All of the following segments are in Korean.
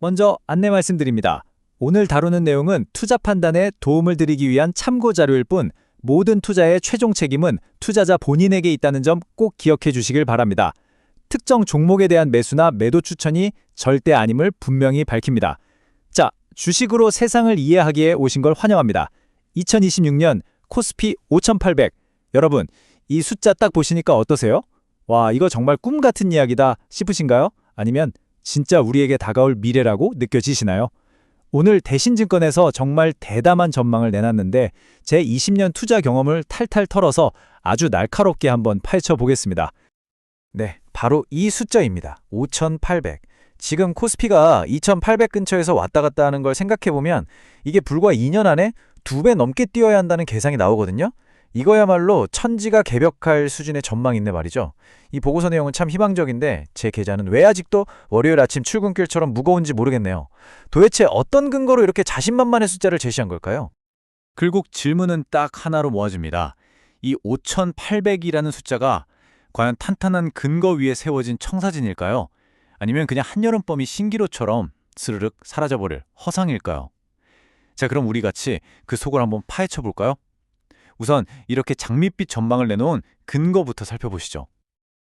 먼저 안내 말씀드립니다. 오늘 다루는 내용은 투자 판단에 도움을 드리기 위한 참고 자료일 뿐 모든 투자의 최종 책임은 투자자 본인에게 있다는 점 꼭 기억해 주시길 바랍니다. 특정 종목에 대한 매수나 매도 추천이 절대 아님을 분명히 밝힙니다. 자, 주식으로 세상을 이해하기에 오신 걸 환영합니다. 2026년 코스피 5800. 여러분, 이 숫자 딱 보시니까 어떠세요? 와, 이거 정말 꿈 같은 이야기다 싶으신가요? 아니면 진짜 우리에게 다가올 미래라고 느껴지시나요? 오늘 대신증권에서 정말 대담한 전망을 내놨는데 제 20년 투자 경험을 탈탈 털어서 아주 날카롭게 한번 파헤쳐 보겠습니다. 네, 바로 이 숫자입니다. 5800. 지금 코스피가 2800 근처에서 왔다 갔다 하는 걸 생각해보면 이게 불과 2년 안에 2배 넘게 뛰어야 한다는 계산이 나오거든요. 이거야말로 천지가 개벽할 수준의 전망인데 말이죠. 이 보고서 내용은 참 희망적인데 제 계좌는 왜 아직도 월요일 아침 출근길처럼 무거운지 모르겠네요. 도대체 어떤 근거로 이렇게 자신만만의 숫자를 제시한 걸까요? 결국 질문은 딱 하나로 모아집니다. 이 5800이라는 숫자가 과연 탄탄한 근거 위에 세워진 청사진일까요? 아니면 그냥 한여름밤이 신기루처럼 스르륵 사라져버릴 허상일까요? 자, 그럼 우리 같이 그 속을 한번 파헤쳐 볼까요? 우선 이렇게 장밋빛 전망을 내놓은 근거부터 살펴보시죠.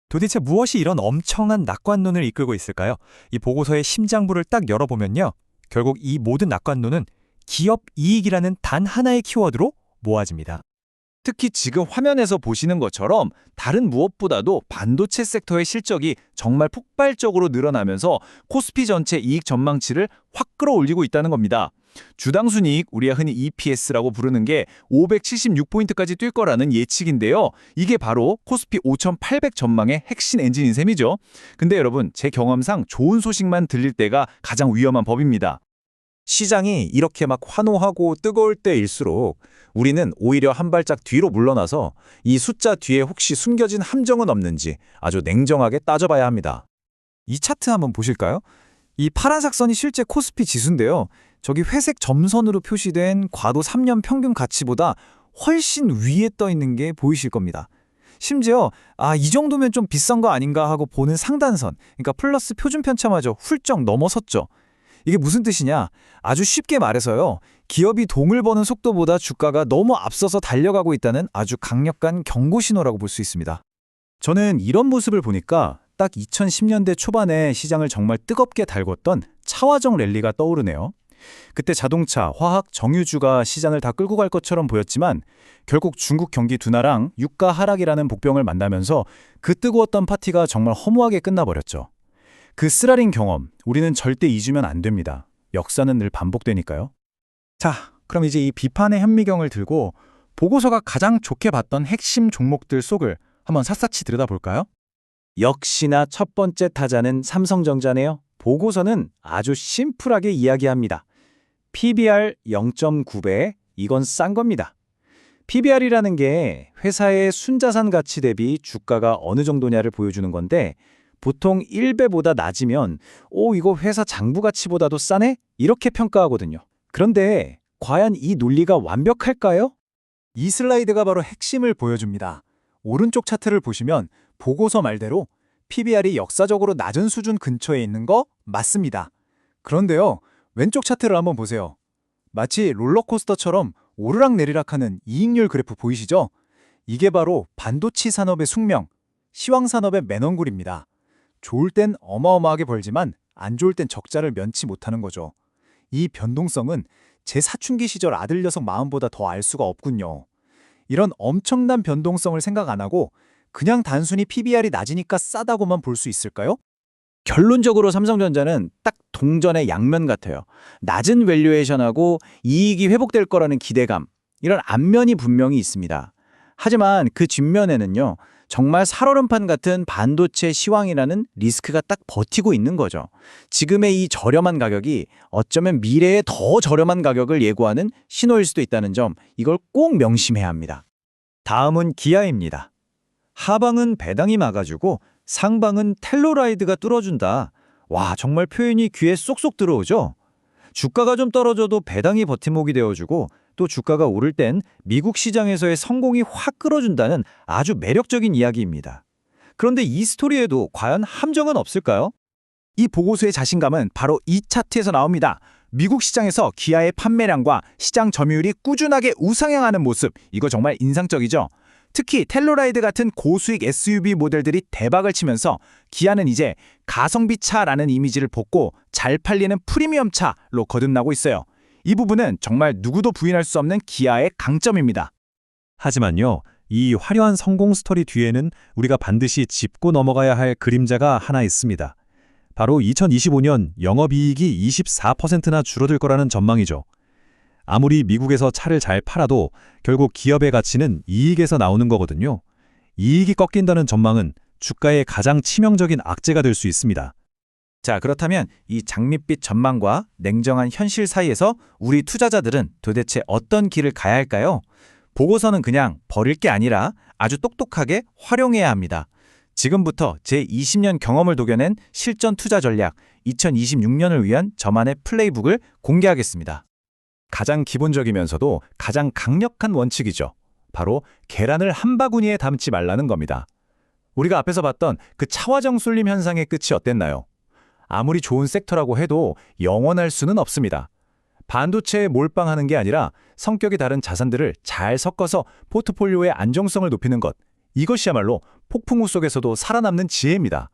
도대체 무엇이 이런 엄청난 낙관론을 이끌고 있을까요? 이 보고서의 심장부를 딱 열어보면요. 결국 이 모든 낙관론은 기업 이익이라는 단 하나의 키워드로 모아집니다. 특히 지금 화면에서 보시는 것처럼 다른 무엇보다도 반도체 섹터의 실적이 정말 폭발적으로 늘어나면서 코스피 전체 이익 전망치를 확 끌어올리고 있다는 겁니다. 주당 순이익, 우리가 흔히 EPS라고 부르는 게 576포인트까지 뛸 거라는 예측인데요. 이게 바로 코스피 5800 전망의 핵심 엔진인 셈이죠. 근데 여러분, 제 경험상 좋은 소식만 들릴 때가 가장 위험한 법입니다. 시장이 이렇게 막 환호하고 뜨거울 때일수록 우리는 오히려 한 발짝 뒤로 물러나서 이 숫자 뒤에 혹시 숨겨진 함정은 없는지 아주 냉정하게 따져봐야 합니다. 이 차트 한번 보실까요? 이 파란색 선이 실제 코스피 지수인데요. 저기 회색 점선으로 표시된 과도 3년 평균 가치보다 훨씬 위에 떠 있는 게 보이실 겁니다. 심지어 이 정도면 좀 비싼 거 아닌가 하고 보는 상단선, 그러니까 플러스 표준 편차마저 훌쩍 넘어섰죠. 이게 무슨 뜻이냐? 아주 쉽게 말해서요. 기업이 돈을 버는 속도보다 주가가 너무 앞서서 달려가고 있다는 아주 강력한 경고 신호라고 볼 수 있습니다. 저는 이런 모습을 보니까 딱 2010년대 초반에 시장을 정말 뜨겁게 달궜던 차화정 랠리가 떠오르네요. 그때 자동차, 화학, 정유주가 시장을 다 끌고 갈 것처럼 보였지만 결국 중국 경기 둔화랑 유가 하락이라는 복병을 만나면서 그 뜨거웠던 파티가 정말 허무하게 끝나버렸죠. 그 쓰라린 경험, 우리는 절대 잊으면 안 됩니다. 역사는 늘 반복되니까요. 자, 그럼 이제 이 비판의 현미경을 들고 보고서가 가장 좋게 봤던 핵심 종목들 속을 한번 샅샅이 들여다볼까요? 역시나 첫 번째 타자는 삼성전자네요. 보고서는 아주 심플하게 이야기합니다. PBR 0.9배, 이건 싼 겁니다. PBR이라는 게 회사의 순자산 가치 대비 주가가 어느 정도냐를 보여주는 건데 보통 1배보다 낮으면 이거 회사 장부 가치보다도 싸네? 이렇게 평가하거든요. 그런데 과연 이 논리가 완벽할까요? 이 슬라이드가 바로 핵심을 보여줍니다. 오른쪽 차트를 보시면 보고서 말대로 PBR이 역사적으로 낮은 수준 근처에 있는 거 맞습니다. 그런데요, 왼쪽 차트를 한번 보세요. 마치 롤러코스터처럼 오르락내리락하는 이익률 그래프 보이시죠? 이게 바로 반도체 산업의 숙명, 시황산업의 맨얼굴입니다. 좋을 땐 어마어마하게 벌지만 안 좋을 땐 적자를 면치 못하는 거죠. 이 변동성은 제 사춘기 시절 아들 녀석 마음보다 더 알 수가 없군요. 이런 엄청난 변동성을 생각 안 하고 그냥 단순히 PBR이 낮으니까 싸다고만 볼 수 있을까요? 결론적으로 삼성전자는 딱 동전의 양면 같아요. 낮은 밸류에이션하고 이익이 회복될 거라는 기대감, 이런 앞면이 분명히 있습니다. 하지만 그 뒷면에는요, 정말 살얼음판 같은 반도체 시황이라는 리스크가 딱 버티고 있는 거죠. 지금의 이 저렴한 가격이 어쩌면 미래의 더 저렴한 가격을 예고하는 신호일 수도 있다는 점, 이걸 꼭 명심해야 합니다. 다음은 기아입니다. 하방은 배당이 막아주고 상방은 텔로라이드가 뚫어준다. 와, 정말 표현이 귀에 쏙쏙 들어오죠? 주가가 좀 떨어져도 배당이 버팀목이 되어주고 또 주가가 오를 땐 미국 시장에서의 성공이 확 끌어준다는 아주 매력적인 이야기입니다. 그런데 이 스토리에도 과연 함정은 없을까요? 이 보고서의 자신감은 바로 이 차트에서 나옵니다. 미국 시장에서 기아의 판매량과 시장 점유율이 꾸준하게 우상향하는 모습, 이거 정말 인상적이죠. 특히 텔로라이드 같은 고수익 SUV 모델들이 대박을 치면서 기아는 이제 가성비 차라는 이미지를 벗고 잘 팔리는 프리미엄 차로 거듭나고 있어요. 이 부분은 정말 누구도 부인할 수 없는 기아의 강점입니다. 하지만요, 이 화려한 성공 스토리 뒤에는 우리가 반드시 짚고 넘어가야 할 그림자가 하나 있습니다. 바로 2025년 영업이익이 24%나 줄어들 거라는 전망이죠. 아무리 미국에서 차를 잘 팔아도 결국 기업의 가치는 이익에서 나오는 거거든요. 이익이 꺾인다는 전망은 주가의 가장 치명적인 악재가 될 수 있습니다. 자, 그렇다면 이 장밋빛 전망과 냉정한 현실 사이에서 우리 투자자들은 도대체 어떤 길을 가야 할까요? 보고서는 그냥 버릴 게 아니라 아주 똑똑하게 활용해야 합니다. 지금부터 제 20년 경험을 녹여낸 실전 투자 전략 2026년을 위한 저만의 플레이북을 공개하겠습니다. 가장 기본적이면서도 가장 강력한 원칙이죠. 바로 계란을 한 바구니에 담지 말라는 겁니다. 우리가 앞에서 봤던 그 차화정 쏠림 현상의 끝이 어땠나요? 아무리 좋은 섹터라고 해도 영원할 수는 없습니다. 반도체에 몰빵하는 게 아니라 성격이 다른 자산들을 잘 섞어서 포트폴리오의 안정성을 높이는 것. 이것이야말로 폭풍우 속에서도 살아남는 지혜입니다.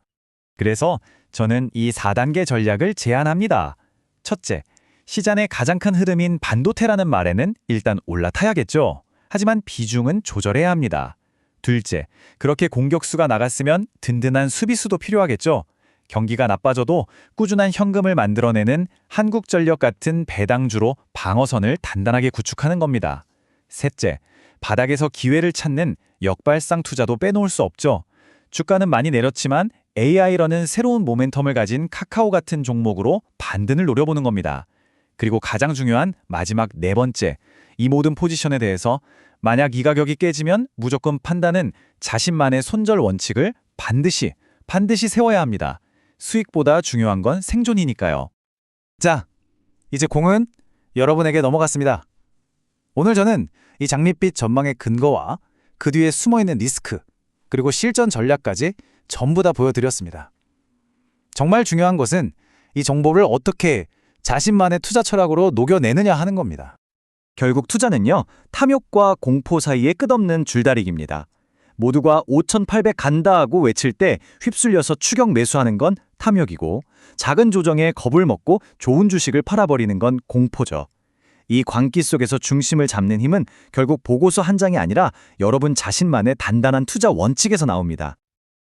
그래서 저는 이 4단계 전략을 제안합니다. 첫째, 시장의 가장 큰 흐름인 반도체라는 말에는 일단 올라타야겠죠. 하지만 비중은 조절해야 합니다. 둘째, 그렇게 공격수가 나갔으면 든든한 수비수도 필요하겠죠. 경기가 나빠져도 꾸준한 현금을 만들어내는 한국전력 같은 배당주로 방어선을 단단하게 구축하는 겁니다. 셋째, 바닥에서 기회를 찾는 역발상 투자도 빼놓을 수 없죠. 주가는 많이 내렸지만 AI라는 새로운 모멘텀을 가진 카카오 같은 종목으로 반등을 노려보는 겁니다. 그리고 가장 중요한 마지막 네 번째, 이 모든 포지션에 대해서 만약 이 가격이 깨지면 무조건 판다는 자신만의 손절 원칙을 반드시 세워야 합니다. 수익보다 중요한 건 생존이니까요. 자, 이제 공은 여러분에게 넘어갔습니다. 오늘 저는 이 장밋빛 전망의 근거와 그 뒤에 숨어있는 리스크, 그리고 실전 전략까지 전부 다 보여드렸습니다. 정말 중요한 것은 이 정보를 어떻게 자신만의 투자 철학으로 녹여내느냐 하는 겁니다. 결국 투자는요, 탐욕과 공포 사이의 끝없는 줄다리기입니다. 모두가 5,800 간다 하고 외칠 때 휩쓸려서 추격 매수하는 건 탐욕이고, 작은 조정에 겁을 먹고 좋은 주식을 팔아버리는 건 공포죠. 이 광기 속에서 중심을 잡는 힘은 결국 보고서 한 장이 아니라 여러분 자신만의 단단한 투자 원칙에서 나옵니다.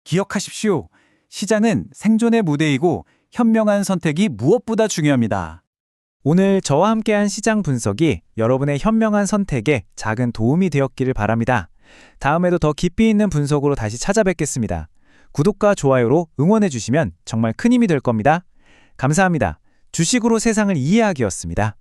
기억하십시오. 시장은 생존의 무대이고 현명한 선택이 무엇보다 중요합니다. 오늘 저와 함께한 시장 분석이 여러분의 현명한 선택에 작은 도움이 되었기를 바랍니다. 다음에도 더 깊이 있는 분석으로 다시 찾아뵙겠습니다. 구독과 좋아요로 응원해주시면 정말 큰 힘이 될 겁니다. 감사합니다. 주식으로 세상을 이해하기였습니다.